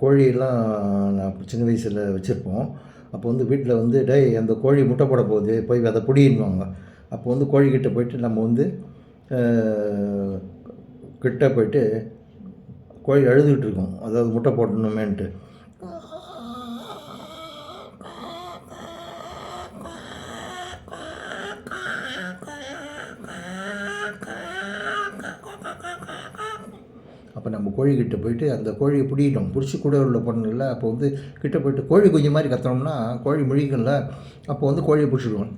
கோழியெல்லாம் நான் சின்ன வயசில் வச்சுருப்போம். அப்போ வந்து வீட்டில் வந்து டேய் அந்த கோழி முட்டை போட போகுது போய் அதை பிடின்னுவாங்க. அப்போ வந்து கோழிக்கிட்ட போயிட்டு நம்ம வந்து கிட்ட போயிட்டு கோழி அழுதுகிட்டு இருக்கும், அதாவது முட்டை போடணுமேன்ட்டு. அப்போ நம்ம கோழிக்கிட்ட போயிட்டு அந்த கோழியை பிடிக்கிட்டோம், பிடிச்சி கூட உள்ள போடணும்ல. அப்போ வந்து கிட்ட போயிட்டு கோழி குஞ்சு மாதிரி கத்துனோம்னா கோழி முழிக்கும்ல, அப்போ வந்து கோழியை பிடிச்சிடுவோம்.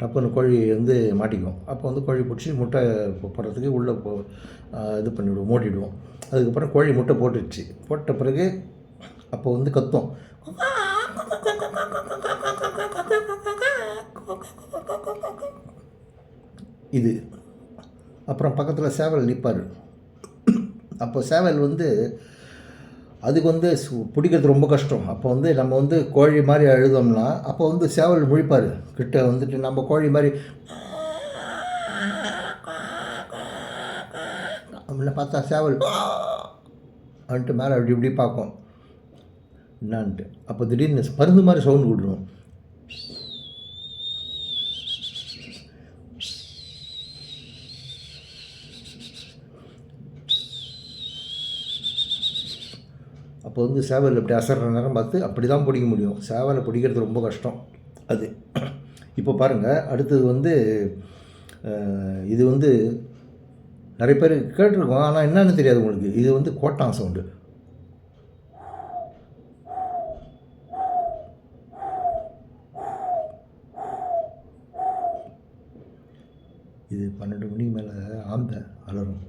டப்புன்னு கோழி வந்து மாட்டிக்கும். அப்போ வந்து கோழி பிடிச்சி முட்டை போடுறதுக்கு உள்ளே இது பண்ணிவிடுவோம், மூடிடுவோம். அதுக்கப்புறம் கோழி முட்டை போட்டுடுச்சு. போட்ட பிறகு அப்போ வந்து கத்தும். இது அப்புறம் பக்கத்தில் சேவல் நிற்பார். அப்போ சேவல் வந்து அதுக்கு வந்து பிடிக்கிறது ரொம்ப கஷ்டம். அப்போ வந்து நம்ம வந்து கோழி மாதிரி அழுதோம்னா அப்போ வந்து சேவல் முழிப்பார். கிட்ட வந்துட்டு நம்ம கோழி மாதிரி அப்படின்னா பார்த்தா சேவல் வந்துட்டு மேலே அப்படி இப்படி பார்க்கும் என்னான்ட்டு. அப்போ திடீர்னு பருந்து மாதிரி சவுண்டு விடுவோம். அப்போ வந்து சேவல் இப்படி அசர்ற நேரம் பார்த்து அப்படி தான் பிடிக்க முடியும். சேவலை பிடிக்கிறது ரொம்ப கஷ்டம் அது. இப்போ பாருங்கள், அடுத்தது வந்து இது வந்து நிறைய பேர் கேட்டிருக்கோம், ஆனால் என்னன்னு தெரியாது உங்களுக்கு. இது வந்து கோட்டான் சவுண்டு. இது 12 மணிக்கு மேலே ஆந்தை அலறும்.